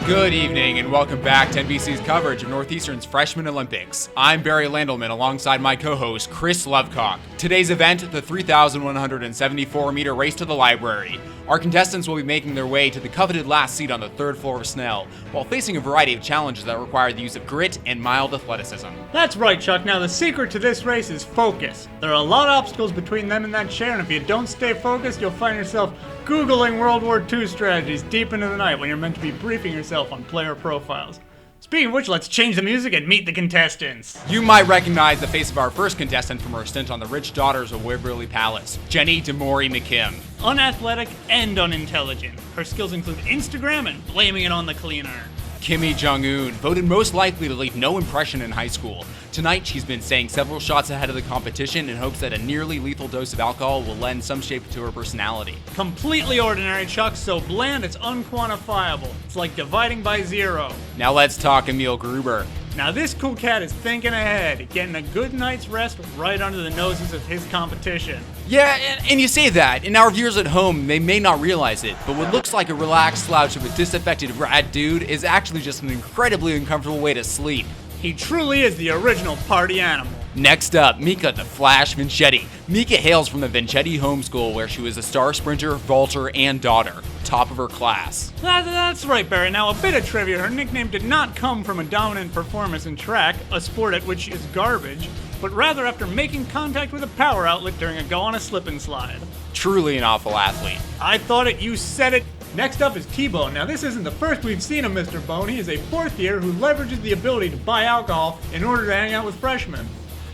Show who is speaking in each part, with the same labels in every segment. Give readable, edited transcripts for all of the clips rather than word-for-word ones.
Speaker 1: Good evening and welcome back to NBC's coverage of Northeastern's Freshman Olympics. I'm Barry Landelman alongside my co-host Chris Lovecock. Today's event, the 3,174-meter race to the library. Our contestants will be making their way to the coveted last seat on the third floor of Snell, while facing a variety of challenges that require the use of grit and mild athleticism.
Speaker 2: That's right, Chuck. Now, the secret to this race is focus. There are a lot of obstacles between them and that chair, and if you don't stay focused, you'll find yourself Googling World War II strategies deep into the night when you're meant to be briefing yourself on player profiles. Speaking of which, let's change the music and meet the contestants.
Speaker 1: You might recognize the face of our first contestant from her stint on the Rich Daughters of Waverly Palace, Jenny DeMori McKim.
Speaker 2: Unathletic and unintelligent. Her skills include Instagram and blaming it on the cleaner.
Speaker 1: Kimmy Jong-un, voted most likely to leave no impression in high school. Tonight, she's been staying several shots ahead of the competition in hopes that a nearly lethal dose of alcohol will lend some shape to her personality.
Speaker 2: Completely ordinary, Chuck, so bland it's unquantifiable. It's like dividing by zero.
Speaker 1: Now let's talk Emil Gruber.
Speaker 2: Now this cool cat is thinking ahead, getting a good night's rest right under the noses of his competition.
Speaker 1: Yeah, and you say that, and our viewers at home, they may not realize it, but what looks like a relaxed slouch of a disaffected rat dude is actually just an incredibly uncomfortable way to sleep.
Speaker 2: He truly is the original party animal.
Speaker 1: Next up, Mika the Flash Vincetti. Mika hails from the Vincetti homeschool where she was a star sprinter, vaulter, and daughter. Top of her class.
Speaker 2: That's right, Barry. Now, a bit of trivia. Her nickname did not come from a dominant performance in track, a sport at which is garbage, but rather after making contact with a power outlet during a go on a slip and slide.
Speaker 1: Truly an awful athlete.
Speaker 2: I thought it, you said it. Next up is T-Bone. Now, this isn't the first we've seen of Mr. Bone. He is a fourth year who leverages the ability to buy alcohol in order to hang out with freshmen.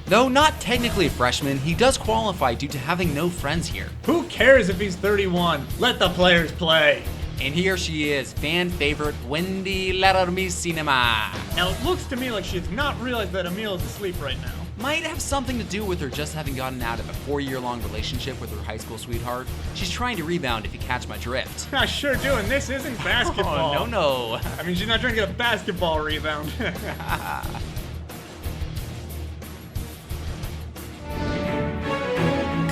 Speaker 1: Though not technically a freshman, he does qualify due to having no friends here.
Speaker 2: Who cares if he's 31? Let the players play.
Speaker 1: And here she is, fan favorite Wendy Larmissima.
Speaker 2: Now, it looks to me like she has not realized that Emil is asleep right now.
Speaker 1: Might have something to do with her just having gotten out of a 4-year-long relationship with her high school sweetheart. She's trying to rebound if you catch my drift.
Speaker 2: I sure do, and this isn't basketball.
Speaker 1: Oh, no.
Speaker 2: I mean, she's not trying to get a basketball rebound.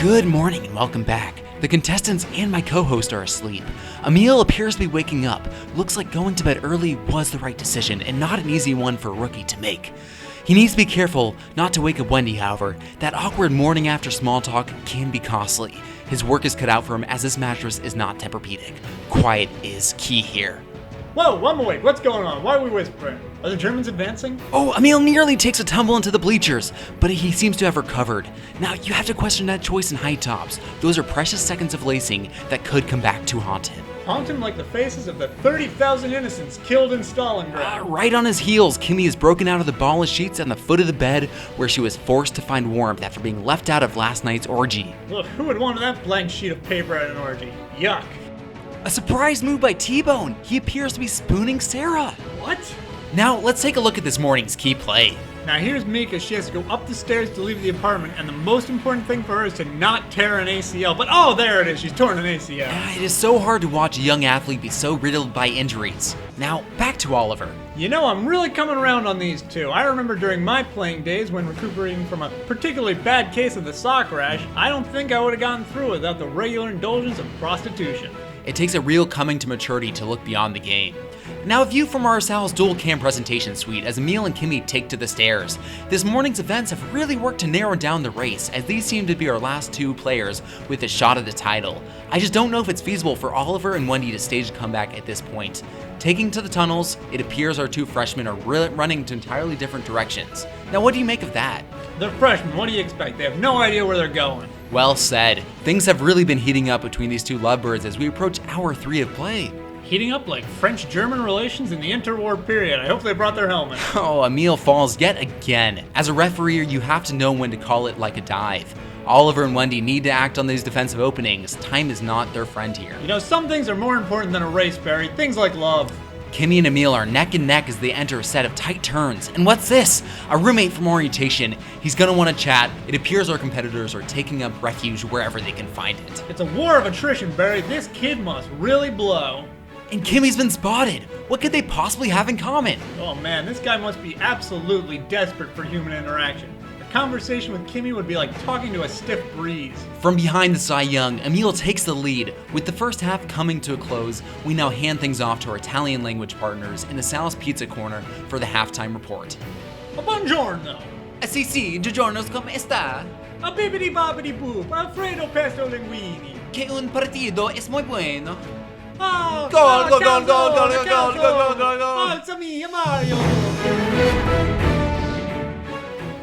Speaker 1: Good morning and welcome back. The contestants and my co-host are asleep. Emil appears to be waking up. Looks like going to bed early was the right decision and not an easy one for a rookie to make. He needs to be careful not to wake up Wendy, however. That awkward morning after small talk can be costly. His work is cut out for him as this mattress is not Tempur-Pedic. Quiet is key here.
Speaker 2: Whoa, I'm awake. What's going on? Why are we whispering? Are the Germans advancing?
Speaker 1: Oh, Emil nearly takes a tumble into the bleachers, but he seems to have recovered. Now, you have to question that choice in high tops. Those are precious seconds of lacing that could come back to haunt him.
Speaker 2: Haunt him like the faces of the 30,000 innocents killed in Stalingrad.
Speaker 1: Right on his heels, Kimmy is broken out of the ballless sheets on the foot of the bed where she was forced to find warmth after being left out of last night's orgy.
Speaker 2: Look, who would want that blank sheet of paper at an orgy? Yuck.
Speaker 1: A surprise move by T-Bone. He appears to be spooning Sara.
Speaker 2: What?
Speaker 1: Now, let's take a look at this morning's key play.
Speaker 2: Now here's Mika. She has to go up the stairs to leave the apartment, and the most important thing for her is to not tear an ACL. But oh, there it is. She's torn an ACL.
Speaker 1: It is so hard to watch a young athlete be so riddled by injuries. Now, back to Oliver.
Speaker 2: You know, I'm really coming around on these two. I remember during my playing days when recuperating from a particularly bad case of the sock rash, I don't think I would have gotten through without the regular indulgence of prostitution.
Speaker 1: It takes a real coming to maturity to look beyond the game. Now a view from our Sal's dual cam presentation suite as Emil and Kimmy take to the stairs. This morning's events have really worked to narrow down the race as these seem to be our last two players with a shot at the title. I just don't know if it's feasible for Oliver and Wendy to stage a comeback at this point. Taking to the tunnels, it appears our two freshmen are running to entirely different directions. Now what do you make of that?
Speaker 2: They're freshmen, what do you expect? They have no idea where they're going.
Speaker 1: Well said. Things have really been heating up between these two lovebirds as we approach hour 3 of play.
Speaker 2: Heating up like French-German relations in the interwar period. I hope they brought their helmet.
Speaker 1: Oh, Emil falls yet again. As a referee, you have to know when to call it like a dive. Oliver and Wendy need to act on these defensive openings. Time is not their friend here.
Speaker 2: You know, some things are more important than a race, Barry. Things like love.
Speaker 1: Kimmy and Emil are neck and neck as they enter a set of tight turns. And what's this? A roommate from orientation. He's gonna want to chat. It appears our competitors are taking up refuge wherever they can find it.
Speaker 2: It's a war of attrition, Barry. This kid must really blow.
Speaker 1: And Kimmy's been spotted. What could they possibly have in common?
Speaker 2: Oh man, this guy must be absolutely desperate for human interaction. A conversation with Kimmy would be like talking to a stiff breeze.
Speaker 1: From behind the Cy Young, Emil takes the lead. With the first half coming to a close, we now hand things off to our Italian language partners in the Sal's Pizza Corner for the halftime report.
Speaker 2: Buongiorno.
Speaker 1: Sì, sì, giorno, come sta?
Speaker 2: A bibbidi bobbidi boop, Alfredo pesto linguini.
Speaker 1: Que un partido es muy bueno.
Speaker 2: Oh,
Speaker 1: Gol, gol,
Speaker 2: calcio,
Speaker 1: gol, gol, gol,
Speaker 2: calcio.
Speaker 1: gol, gol, gol.
Speaker 2: Alza mia, Mario.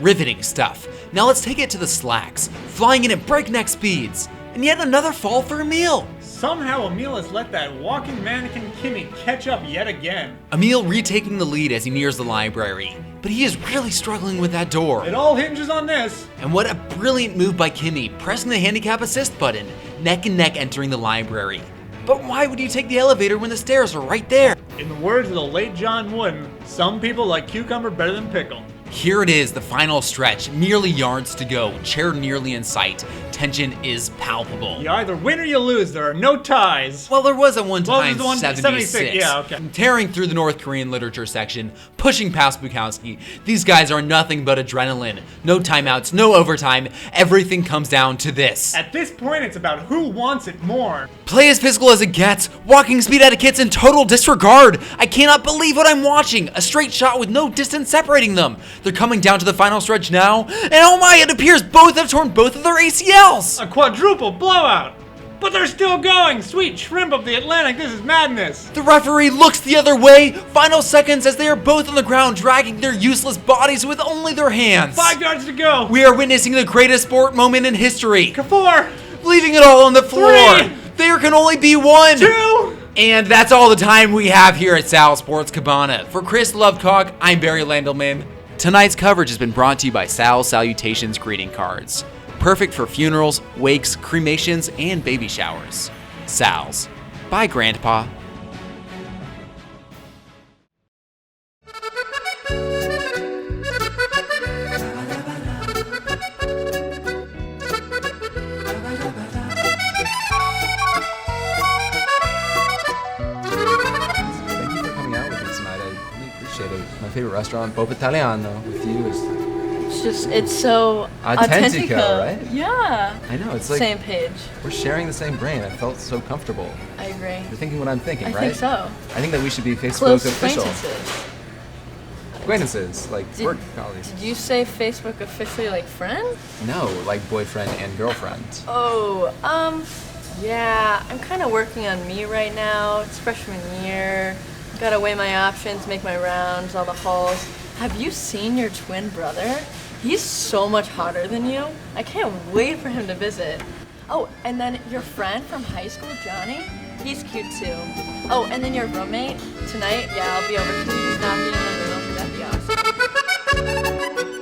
Speaker 1: Riveting stuff. Now let's take it to the slacks, flying in at breakneck speeds. And yet another fall for Emil.
Speaker 2: Somehow Emil has let that walking mannequin Kimmy catch up yet again.
Speaker 1: Emil retaking the lead as he nears the library, but he is really struggling with that door.
Speaker 2: It all hinges on this.
Speaker 1: And what a brilliant move by Kimmy, pressing the handicap assist button, neck and neck entering the library. But why would you take the elevator when the stairs are right there?
Speaker 2: In the words of the late John Wooden, some people like cucumber better than pickle.
Speaker 1: Here it is, the final stretch, merely yards to go, chair nearly in sight. Tension is palpable.
Speaker 2: You either win or you lose, there are no ties.
Speaker 1: Well, there was a one-time
Speaker 2: Well,
Speaker 1: 76.
Speaker 2: Yeah, okay.
Speaker 1: Tearing through the North Korean literature section, pushing past Bukowski. These guys are nothing but adrenaline. No timeouts, no overtime. Everything comes down to this.
Speaker 2: At this point, it's about who wants it more.
Speaker 1: Play as physical as it gets. Walking speed etiquette's in total disregard. I cannot believe what I'm watching. A straight shot with no distance separating them. They're coming down to the final stretch now. And oh my, it appears both have torn both of their ACLs.
Speaker 2: A quadruple blowout. But they're still going. Sweet shrimp of the Atlantic, this is madness.
Speaker 1: The referee looks the other way. Final seconds as they are both on the ground, dragging their useless bodies with only their hands.
Speaker 2: 5 yards to go.
Speaker 1: We are witnessing the greatest sport moment in history.
Speaker 2: 4.
Speaker 1: Leaving it all on the floor.
Speaker 2: 3.
Speaker 1: There can only be 1.
Speaker 2: 2.
Speaker 1: And that's all the time we have here at Sal Sports Cabana. For Chris Lovecock, I'm Barry Landelman. Tonight's coverage has been brought to you by Sal Salutations Greeting Cards. Perfect for funerals, wakes, cremations, and baby showers. Sal's. Bye, Grandpa.
Speaker 3: My favorite restaurant, Bob Italiano, with you is
Speaker 4: It's so
Speaker 3: Autentico, right?
Speaker 4: Yeah.
Speaker 3: I know, it's like
Speaker 4: Same page.
Speaker 3: we're sharing the same brain. I felt so comfortable.
Speaker 4: I agree.
Speaker 3: You're thinking what I'm thinking,
Speaker 4: I
Speaker 3: right?
Speaker 4: think so.
Speaker 3: I think that we should be Facebook
Speaker 4: Close
Speaker 3: official.
Speaker 4: acquaintances.
Speaker 3: Like work colleagues.
Speaker 4: Did you say Facebook officially like friend?
Speaker 3: No, like boyfriend and girlfriend.
Speaker 4: Oh, yeah, I'm kind of working on me right now. It's freshman year. Gotta weigh my options, make my rounds, all the hauls. Have you seen your twin brother? He's so much hotter than you. I can't wait for him to visit. Oh, and then your friend from high school, Johnny, he's cute too. Oh, and then your roommate, tonight, yeah, I'll be over to you. He's not being in the room, that'd be awesome.